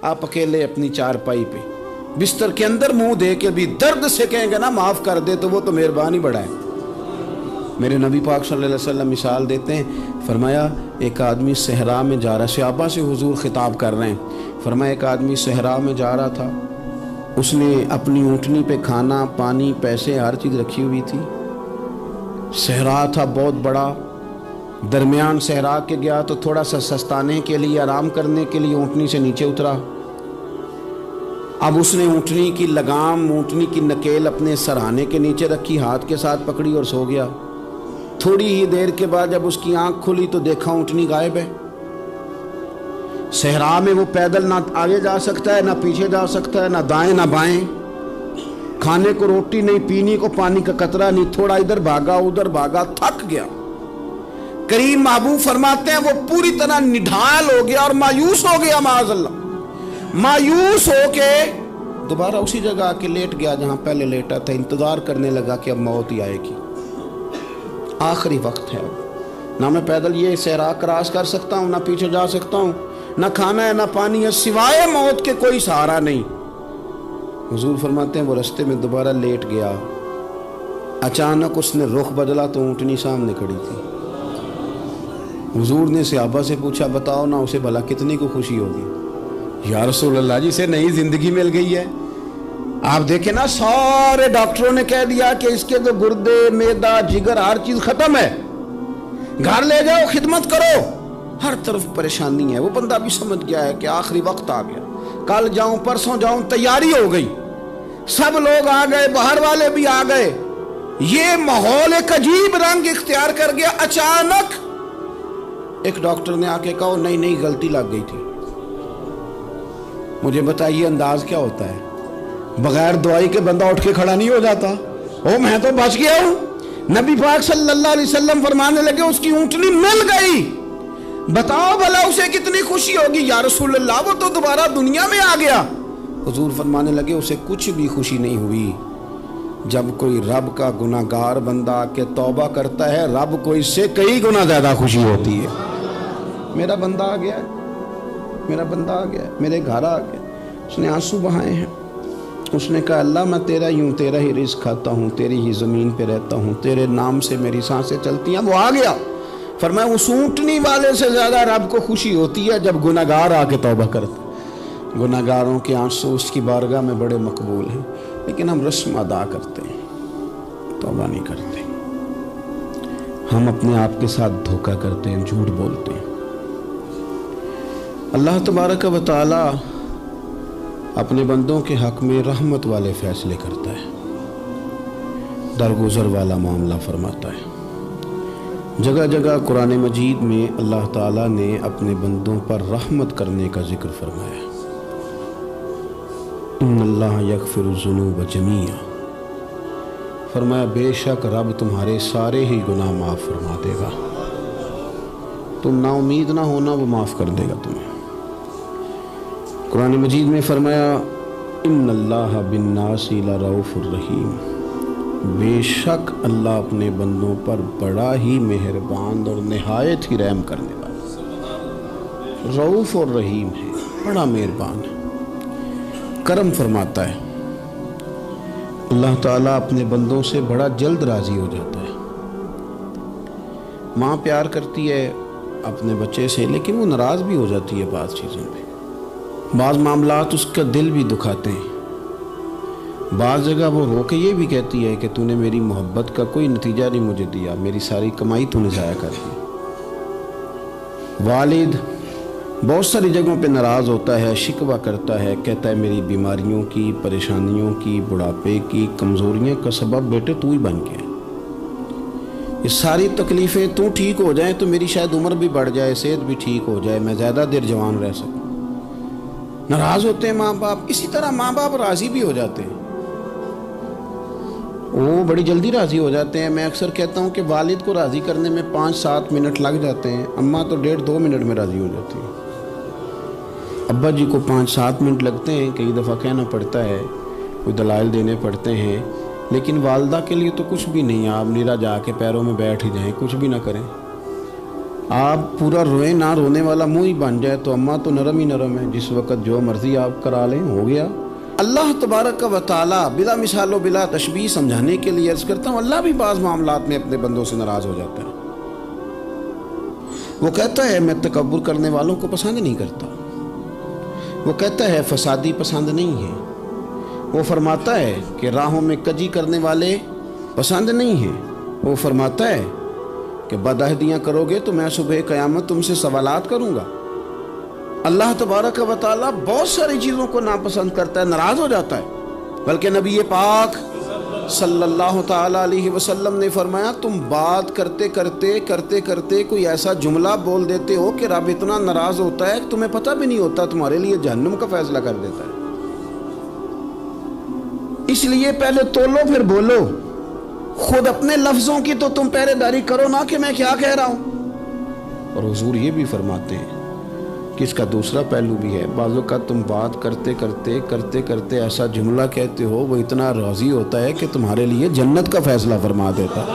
آپ اکیلے اپنی چارپائی پہ بستر کے اندر منہ دے کے بھی درد سے کہیں گے نا معاف کر دے تو وہ تو مہربانی بڑا ہے۔ میرے نبی پاک صلی اللہ علیہ وسلم مثال دیتے ہیں، فرمایا ایک آدمی صحرا میں جا رہا، صحابہ سے حضور خطاب کر رہے ہیں، فرمایا ایک آدمی صحرا میں جا رہا تھا، اس نے اپنی اونٹنی پہ کھانا پانی پیسے ہر چیز رکھی ہوئی تھی، صحرا تھا بہت بڑا، درمیان صحرا کے گیا تو تھوڑا سا سستانے کے لیے آرام کرنے کے لیے اونٹنی سے نیچے اترا، اب اس نے اونٹنی کی لگام اونٹنی کی نکیل اپنے سرہانے کے نیچے رکھی، ہاتھ کے ساتھ پکڑی اور سو گیا۔ تھوڑی ہی دیر کے بعد جب اس کی آنکھ کھلی تو دیکھا اونٹنی غائب ہے۔ صحرا میں وہ پیدل نہ آگے جا سکتا ہے نہ پیچھے جا سکتا ہے، نہ دائیں نہ بائیں، کھانے کو روٹی نہیں، پینے کو پانی کا قطرہ نہیں، تھوڑا ادھر بھاگا ادھر بھاگا، تھک گیا۔ کریم محبوب فرماتے ہیں وہ پوری طرح نڈھال ہو گیا اور مایوس ہو گیا، معاذ اللہ، مایوس ہو کے دوبارہ اسی جگہ آ کے لیٹ گیا جہاں پہلے لیٹا تھا، انتظار کرنے لگا کہ اب موت ہی آئے گی، آخری وقت ہے، اب نہ میں پیدل یہ صحرا کراس کر سکتا ہوں، نہ پیچھے جا سکتا ہوں، نہ کھانا ہے نہ پانی ہے، سوائے موت کے کوئی سہارا نہیں۔ حضور فرماتے ہیں وہ رستے میں دوبارہ لیٹ گیا، اچانک اس نے رخ بدلا تو اونٹنی سامنے کھڑی تھی۔ حضور نے صحابہ سے پوچھا بتاؤ نا اسے بھلا کتنی کو خوشی ہوگی؟ یا رسول اللہ جی سے نئی زندگی مل گئی ہے۔ آپ دیکھیں نا سارے ڈاکٹروں نے کہہ دیا کہ اس کے تو گردے معدہ جگر ہر چیز ختم ہے، گھر لے جاؤ خدمت کرو، ہر طرف پریشانی ہے۔ وہ بندہ بھی سمجھ گیا ہے کہ آخری وقت آ گیا، کل جاؤں پرسوں جاؤں، تیاری ہو گئی، سب لوگ آ گئے، باہر والے بھی آ گئے، یہ ماحول ایک عجیب رنگ اختیار کر گیا۔ اچانک ایک ڈاکٹر نے آ کے کہا نہیں نہیں غلطی لگ گئی تھی۔ مجھے بتائیے انداز کیا ہوتا ہے؟ بغیر دوائی کے بندہ اٹھ کے کھڑا نہیں ہو جاتا، او میں تو بچ گیا ہوں۔ نبی پاک صلی اللہ علیہ وسلم فرمانے لگے اس کی اونٹنی مل گئی، بتاؤ بھلا اسے کتنی خوشی ہوگی؟ یا رسول اللہ وہ تو دوبارہ دنیا میں آ گیا۔ حضور فرمانے لگے اسے کچھ بھی خوشی نہیں ہوئی۔ جب کوئی رب کا گناہگار بندہ آ کے توبہ کرتا ہے، رب کو اس سے کئی گنا زیادہ خوشی ہوتی ہے۔ میرا بندہ آ گیا، میرا بندہ آ گیا، میرے گھر آ گیا، اس نے آنسو بہائے ہیں، اس نے کہا اللہ میں تیرا ہی ہوں، تیرا ہی رزق کھاتا ہوں، تیری ہی زمین پہ رہتا ہوں، تیرے نام سے میری سانسیں چلتی ہیں۔ وہ آ گیا۔ فرمایا اس اونٹنی والے سے زیادہ رب کو خوشی ہوتی ہے جب گناہگار آ کے توبہ کرتا۔ گناہگاروں کے آنسو اس کی بارگاہ میں بڑے مقبول ہیں، لیکن ہم رسم ادا کرتے ہیں، توبہ نہیں کرتے، ہم اپنے آپ کے ساتھ دھوکہ کرتے ہیں، جھوٹ بولتے ہیں۔ اللہ تبارک و تعالی اپنے بندوں کے حق میں رحمت والے فیصلے کرتا ہے، درگزر والا معاملہ فرماتا ہے۔ جگہ جگہ قرآن مجید میں اللہ تعالیٰ نے اپنے بندوں پر رحمت کرنے کا ذکر فرمایا۔ ان اللہ یغفر الذنوب جمیعا، فرمایا بے شک رب تمہارے سارے ہی گناہ معاف فرما دے گا، تم نا امید نہ ہونا، وہ معاف کر دے گا تمہیں۔ قرآن مجید میں فرمایا ان اللہ بالناس لرؤوف الرحیم، بے شک اللہ اپنے بندوں پر بڑا ہی مہربان اور نہایت ہی رحم کرنے والا، رؤوف اور رحیم ہے، بڑا مہربان ہے، کرم فرماتا ہے۔ اللہ تعالیٰ اپنے بندوں سے بڑا جلد راضی ہو جاتا ہے۔ ماں پیار کرتی ہے اپنے بچے سے، لیکن وہ ناراض بھی ہو جاتی ہے بعض چیزوں پہ، بعض معاملات اس کا دل بھی دکھاتے ہیں، بعض جگہ وہ رو کے یہ بھی کہتی ہے کہ تو نے میری محبت کا کوئی نتیجہ نہیں مجھے دیا، میری ساری کمائی تو نے ضائع کر دی۔ والد بہت ساری جگہوں پہ ناراض ہوتا ہے، شکوہ کرتا ہے، کہتا ہے میری بیماریوں کی، پریشانیوں کی، بڑھاپے کی، کمزوریوں کا سبب بیٹے تو ہی بن گیا، یہ ساری تکلیفیں تو ٹھیک ہو جائیں تو میری شاید عمر بھی بڑھ جائے، صحت بھی ٹھیک ہو جائے، میں زیادہ دیر جوان رہ سکوں۔ ناراض ہوتے ہیں ماں باپ، اسی طرح ماں باپ راضی بھی ہو جاتے ہیں، وہ بڑی جلدی راضی ہو جاتے ہیں۔ میں اکثر کہتا ہوں کہ والد کو راضی کرنے میں 5-7 منٹ لگ جاتے ہیں، اماں تو 1.5-2 منٹ میں راضی ہو جاتی ہے۔ ابا جی کو 5-7 منٹ لگتے ہیں، کئی دفعہ کہنا پڑتا ہے، کوئی دلائل دینے پڑتے ہیں، لیکن والدہ کے لیے تو کچھ بھی نہیں، آپ نیرا جا کے پیروں میں بیٹھ ہی جائیں، کچھ بھی نہ کریں، آپ پورا روئیں نہ رونے والا منہ ہی بن جائے تو اماں تو نرم ہی نرم ہے، جس وقت جو مرضی آپ کرا لیں ہو گیا۔ اللہ تبارک و تعالی بلا مثال و بلا تشبیہ سمجھانے کے لیے عرض کرتا ہوں، اللہ بھی بعض معاملات میں اپنے بندوں سے ناراض ہو جاتا ہے۔ وہ کہتا ہے میں تکبر کرنے والوں کو پسند نہیں کرتا، وہ کہتا ہے فسادی پسند نہیں ہے، وہ فرماتا ہے کہ راہوں میں کجی کرنے والے پسند نہیں ہیں، وہ فرماتا ہے کہ بدعہدیاں کرو گے تو میں صبح قیامت تم سے سوالات کروں گا۔ اللہ تبارک و تعالیٰ بہت ساری چیزوں کو ناپسند کرتا ہے، ناراض ہو جاتا ہے۔ بلکہ نبی پاک صلی اللہ تعالیٰ علیہ وسلم نے فرمایا تم بات کرتے کرتے کوئی ایسا جملہ بول دیتے ہو کہ رب اتنا ناراض ہوتا ہے کہ تمہیں پتہ بھی نہیں ہوتا، تمہارے لیے جہنم کا فیصلہ کر دیتا ہے۔ اس لیے پہلے تولو پھر بولو، خود اپنے لفظوں کی تو تم پہرے داری کرو نا کہ میں کیا کہہ رہا ہوں۔ اور حضور یہ بھی فرماتے ہیں کہ اس کا دوسرا پہلو بھی ہے، بعض اوقات تم بات کرتے ایسا جملہ کہتے ہو وہ اتنا راضی ہوتا ہے کہ تمہارے لیے جنت کا فیصلہ فرما دیتا ہے۔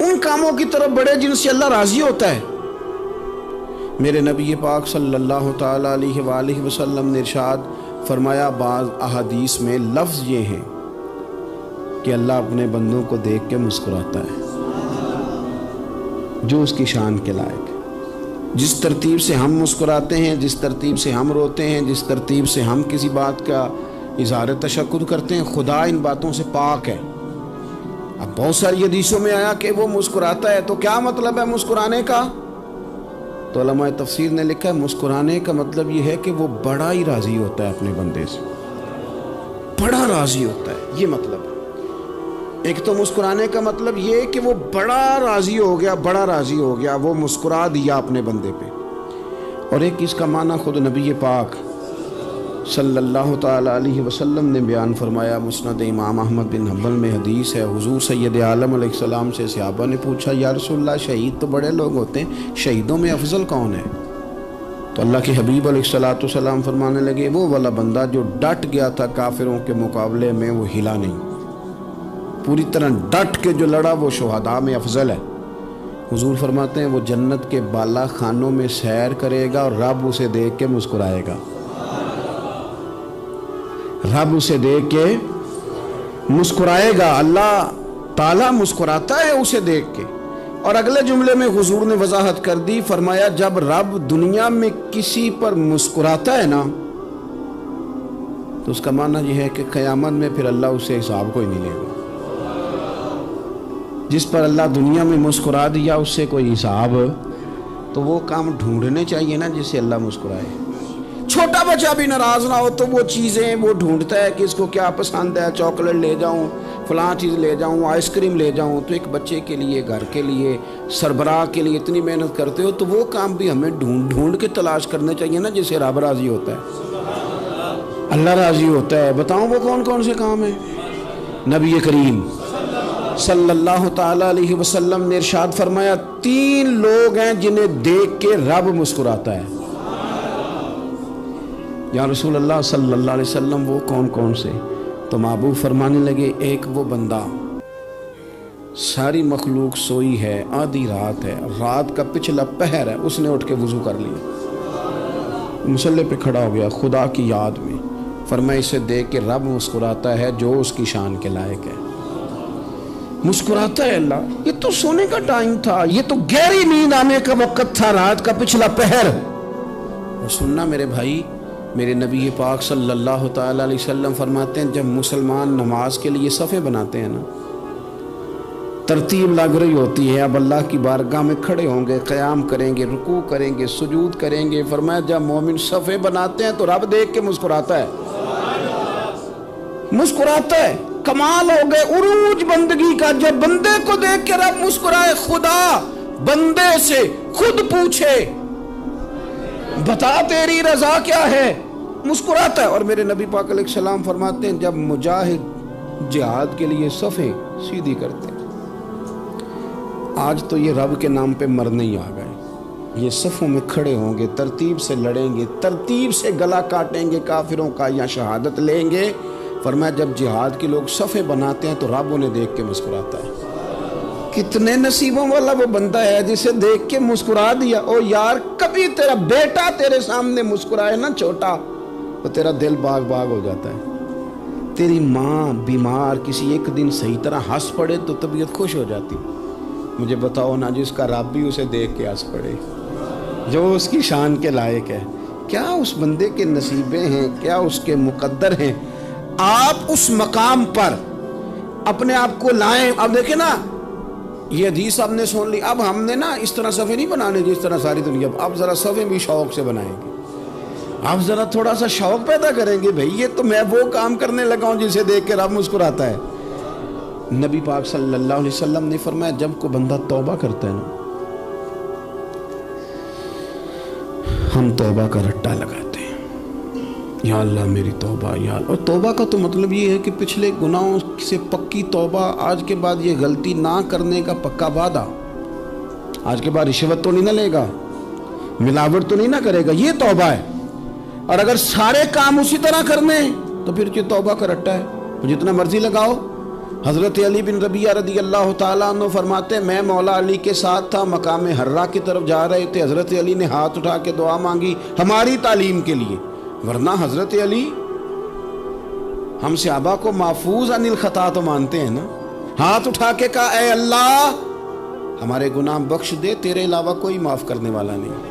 ان کاموں کی طرف بڑے جن سے اللہ راضی ہوتا ہے۔ میرے نبی پاک صلی اللہ تعالی علیہ وآلہ وسلم نے ارشاد فرمایا، بعض احادیث میں لفظ یہ ہیں کہ اللہ اپنے بندوں کو دیکھ کے مسکراتا ہے جو اس کی شان کے لائق ہے۔ جس ترتیب سے ہم مسکراتے ہیں، جس ترتیب سے ہم روتے ہیں، جس ترتیب سے ہم کسی بات کا اظہار تشکر کرتے ہیں، خدا ان باتوں سے پاک ہے۔ اب بہت ساری حدیثوں میں آیا کہ وہ مسکراتا ہے، تو کیا مطلب ہے مسکرانے کا؟ تو علماء تفسیر نے لکھا ہے مسکرانے کا مطلب یہ ہے کہ وہ بڑا ہی راضی ہوتا ہے اپنے بندے سے، بڑا راضی ہوتا ہے، یہ مطلب ہے۔ ایک تو مسکرانے کا مطلب یہ کہ وہ بڑا راضی ہو گیا، وہ مسکرا دیا اپنے بندے پہ۔ اور ایک اس کا معنی خود نبی پاک صلی اللہ تعالی علیہ وسلم نے بیان فرمایا۔ مسند امام احمد بن حنبل میں حدیث ہے، حضور سید عالم علیہ السلام سے صحابہ نے پوچھا یا رسول اللہ شہید تو بڑے لوگ ہوتے ہیں، شہیدوں میں افضل کون ہے؟ تو اللہ کے حبیب علیہ السلام فرمانے لگے وہ والا بندہ جو ڈٹ گیا تھا کافروں کے مقابلے میں، وہ ہلا نہیں، پوری طرح ڈٹ کے جو لڑا وہ شہداء میں افضل ہے۔ حضور فرماتے ہیں وہ جنت کے بالا خانوں میں سیر کرے گا اور رب اسے دیکھ کے مسکرائے گا، رب اسے دیکھ کے مسکرائے گا، اللہ تعالیٰ مسکراتا ہے اسے دیکھ کے۔ اور اگلے جملے میں حضور نے وضاحت کر دی، فرمایا جب رب دنیا میں کسی پر مسکراتا ہے نا تو اس کا معنی یہ ہے کہ قیامت میں پھر اللہ اسے حساب کو ہی نہیں لے گا۔ جس پر اللہ دنیا میں مسکرا دیا اس سے کوئی حساب، تو وہ کام ڈھونڈنے چاہیے نا جس سے اللہ مسکرائے۔ چھوٹا بچہ بھی ناراض نہ ہو تو وہ چیزیں وہ ڈھونڈتا ہے کہ اس کو کیا پسند ہے، چاکلیٹ لے جاؤں، فلاں چیز لے جاؤں، آئس کریم لے جاؤں۔ تو ایک بچے کے لیے، گھر کے لیے، سربراہ کے لیے اتنی محنت کرتے ہو تو وہ کام بھی ہمیں ڈھونڈ کے تلاش کرنے چاہیے نا جس سے رب راضی ہوتا ہے، اللہ راضی ہوتا ہے۔ بتاؤں وہ کون کون سے کام ہیں؟ نبی کریم صلی اللہ تعالی علیہ وسلم نے ارشاد فرمایا 3 لوگ ہیں جنہیں دیکھ کے رب مسکراتا ہے۔ یا رسول اللہ صلی اللہ علیہ وسلم وہ کون کون سے؟ تو محبوب فرمانے لگے ایک وہ بندہ ساری مخلوق سوئی ہے، آدھی رات ہے، رات کا پچھلا پہر ہے، اس نے اٹھ کے وضو کر لیا، مصلی پہ کھڑا ہو گیا خدا کی یاد میں، فرمایا اسے دیکھ کے رب مسکراتا ہے جو اس کی شان کے لائق ہے۔ مسکراتا ہے اللہ۔ یہ تو سونے کا ٹائم تھا، یہ تو گہری نیند آنے کا وقت تھا، رات کا پچھلا پہر۔ اور سننا میرے بھائی، میرے نبی پاک صلی اللہ تعالی علیہ وسلم فرماتے ہیں جب مسلمان نماز کے لیے صفیں بناتے ہیں نا، ترتیب لگ رہی ہوتی ہے، اب اللہ کی بارگاہ میں کھڑے ہوں گے، قیام کریں گے، رکوع کریں گے، سجود کریں گے، فرمایا جب مومن صفیں بناتے ہیں تو رب دیکھ کے مسکراتا ہے، مسکراتا ہے۔ کمال ہو گئے عروج بندگی کا، جب بندے کو دیکھ کے رب مسکرائے، خدا بندے سے خود پوچھے بتا تیری رضا کیا ہے، مسکراتا ہے۔ اور میرے نبی پاک علیہ السلام فرماتے ہیں جب مجاہد جہاد کے لیے صفیں سیدھی کرتے ہیں، آج تو یہ رب کے نام پہ مرنے ہی آ گئے، یہ صفوں میں کھڑے ہوں گے، ترتیب سے لڑیں گے، ترتیب سے گلا کاٹیں گے کافروں کا یا شہادت لیں گے۔ فرمایا جب جہاد کے لوگ صفیں بناتے ہیں تو رب انہیں دیکھ کے مسکراتا ہے۔ کتنے نصیبوں والا وہ بندہ ہے جسے دیکھ کے مسکرا دیا. او یار کبھی تیرا بیٹا تیرے سامنے مسکرائے نا چھوٹا تو تیرا دل باغ باغ ہو جاتا ہے. تیری ماں بیمار کسی ایک دن صحیح طرح ہنس پڑے تو طبیعت خوش ہو جاتی. مجھے بتاؤ نا جس کا رب بھی اسے دیکھ کے ہنس پڑے جو اس کی شان کے لائق ہے. کیا اس بندے کے نصیبیں ہیں, کیا اس کے مقدر ہیں. آپ اس مقام پر اپنے آپ کو لائیں. اب دیکھیں نا یہ حدیث آپ نے سن لی. اب ہم نے نا اس طرح صفحے نہیں بنانے جس طرح ساری دنیا. اب ذرا صفحے بھی شوق سے بنائیں گے. آپ ذرا تھوڑا سا شوق پیدا کریں گے. بھئی یہ تو میں وہ کام کرنے لگا ہوں جسے دیکھ کے رب مسکراتا ہے. نبی پاک صلی اللہ علیہ وسلم نے فرمایا جب کوئی بندہ توبہ کرتا ہے نا ہم توبہ کا رٹا لگاتے ہیں. یا اللہ میری توبہ یا اللہ. اور توبہ کا تو مطلب یہ ہے کہ پچھلے گناہوں سے پکی توبہ. آج کے بعد یہ غلطی نہ کرنے کا پکا وعدہ. آج کے بعد رشوت تو نہیں نہ لے گا, ملاوٹ تو نہیں نہ کرے گا. یہ توبہ ہے. اور اگر سارے کام اسی طرح کرنے تو پھر یہ توبہ کا رٹا ہے. جتنا مرضی لگاؤ. حضرت علی بن ربیعہ رضی اللہ تعالیٰ عنہ فرماتے ہیں میں مولا علی کے ساتھ تھا, مقام حرہ کی طرف جا رہے تھے. حضرت علی نے ہاتھ اٹھا کے دعا مانگی ہماری تعلیم کے لیے. ورنہ حضرت علی ہم صحابہ کو محفوظ عن الخطا تو مانتے ہیں نا. ہاتھ اٹھا کے کہا اے اللہ ہمارے گناہ بخش دے, تیرے علاوہ کوئی معاف کرنے والا نہیں.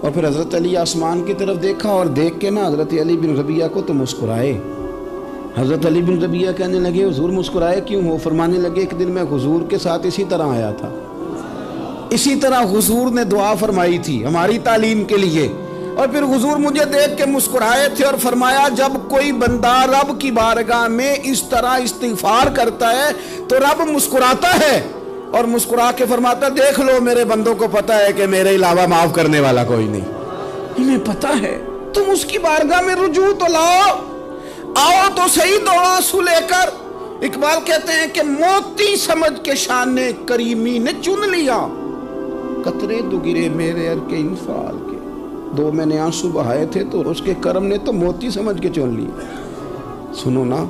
اور پھر حضرت علی آسمان کی طرف دیکھا اور دیکھ کے نا حضرت علی بن ربیعہ کو تو مسکرائے. حضرت علی بن ربیعہ کہنے لگے حضور مسکرائے کیوں ہو؟ فرمانے لگے ایک دن میں حضور کے ساتھ اسی طرح آیا تھا, اسی طرح حضور نے دعا فرمائی تھی ہماری تعلیم کے لیے, اور پھر حضور مجھے دیکھ کے مسکرائے تھے اور فرمایا جب کوئی بندہ رب کی بارگاہ میں اس طرح استغفار کرتا ہے تو رب مسکراتا ہے اور مسکرا کے فرماتا دیکھ لو میرے بندوں کو پتا ہے کہ میرے علاوہ معاف کرنے والا کوئی نہیں. انہیں پتا ہے. تم اس کی بارگاہ میں رجوع تو لاؤ, آؤ تو صحیح دو آنسو لے کر. اقبال کہتے ہیں کہ موتی سمجھ کے شان کریمی نے چن لیا, قطرے دو گرے میرے ار کے انفال کے. دو میں نے آنسو بہائے تھے تو اس کے کرم نے تو موتی سمجھ کے چن لیا. سنو نا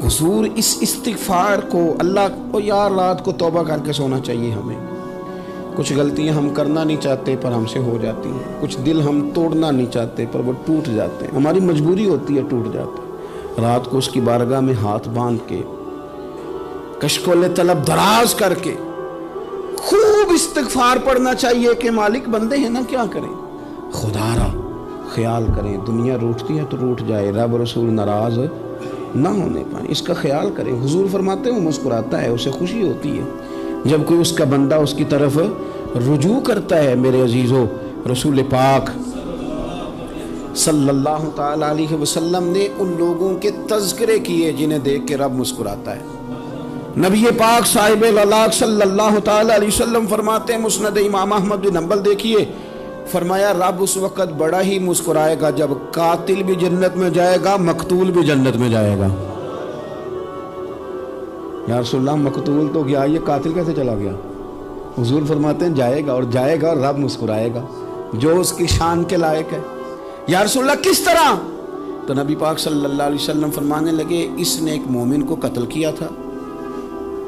حضور اس استغفار کو اللہ کو یار رات کو توبہ کر کے سونا چاہیے ہمیں. کچھ غلطیاں ہم کرنا نہیں چاہتے پر ہم سے ہو جاتی ہیں, کچھ دل ہم توڑنا نہیں چاہتے پر وہ ٹوٹ جاتے ہیں, ہماری مجبوری ہوتی ہے ٹوٹ جاتے ہیں. رات کو اس کی بارگاہ میں ہاتھ باندھ کے کشکول طلب دراز کر کے خوب استغفار پڑھنا چاہیے کہ مالک بندے ہیں نا کیا کریں, خدا را خیال کریں. دنیا روٹتی ہے تو روٹ جائے, رب رسول ناراض نہ ہونے پائیں, اس کا خیال کریں. حضور فرماتے ہیں وہ مسکراتا ہے, اسے خوشی ہوتی ہے جب کوئی اس کا بندہ اس کی طرف رجوع کرتا ہے. میرے عزیزو رسول پاک صلی اللہ تعالی علیہ وسلم نے ان لوگوں کے تذکرے کیے جنہیں دیکھ کے رب مسکراتا ہے. نبی پاک صاحب الالاق صلی اللہ تعالی علیہ وسلم فرماتے ہیں مسند امام احمد بن حنبل دیکھیے, فرمایا رب اس وقت بڑا ہی مسکرائے گا جب قاتل بھی جنت میں جائے گا مقتول بھی جنت میں جائے گا. یا رسول اللہ مقتول تو گیا, یہ قاتل کیسے چلا گیا؟ حضور فرماتے ہیں جائے گا, اور جائے گا اور رب مسکرائے گا جو اس کی شان کے لائق ہے. یا رسول اللہ کس طرح؟ تو نبی پاک صلی اللہ علیہ وسلم فرمانے لگے اس نے ایک مومن کو قتل کیا تھا,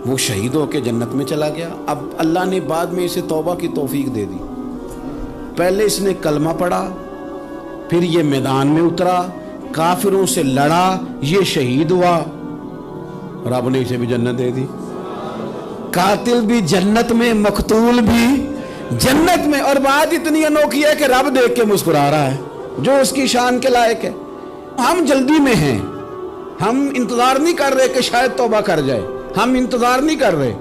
وہ شہید ہو کے جنت میں چلا گیا. اب اللہ نے بعد میں اسے توبہ کی توفیق دے دی. پہلے اس نے کلمہ پڑھا, پھر یہ میدان میں اترا, کافروں سے لڑا, یہ شہید ہوا, رب نے اسے بھی جنت دے دی. قاتل بھی جنت میں, مقتول بھی جنت میں. اور بات اتنی انوکھی ہے کہ رب دیکھ کے مسکرا رہا ہے جو اس کی شان کے لائق ہے. ہم جلدی میں ہیں, ہم انتظار نہیں کر رہے کہ شاید توبہ کر جائے, ہم انتظار نہیں کر رہے.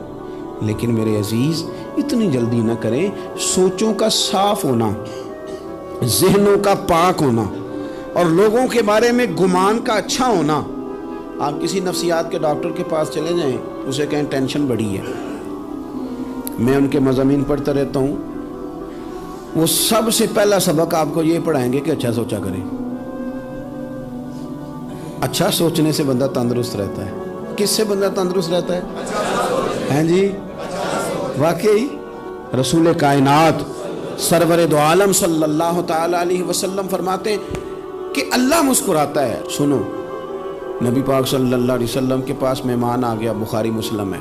لیکن میرے عزیز اتنی جلدی نہ کریں. سوچوں کا صاف ہونا, ذہنوں کا پاک ہونا اور لوگوں کے بارے میں گمان کا اچھا ہونا. آپ کسی نفسیات کے ڈاکٹر کے پاس چلے جائیں, اسے کہیں ٹینشن بڑی ہے. میں ان کے مضامین پڑھتا رہتا ہوں, وہ سب سے پہلا سبق آپ کو یہ پڑھائیں گے کہ اچھا سوچا کریں. اچھا سوچنے سے بندہ تندرست رہتا ہے. کس سے بندہ تندرست رہتا ہے؟ ہیں جی واقعی رسول کائنات سرور دو عالم صلی اللہ تعالی علیہ وسلم فرماتے کہ اللہ مسکراتا ہے. سنو, نبی پاک صلی اللہ علیہ وسلم کے پاس مہمان آ گیا, بخاری مسلم ہے.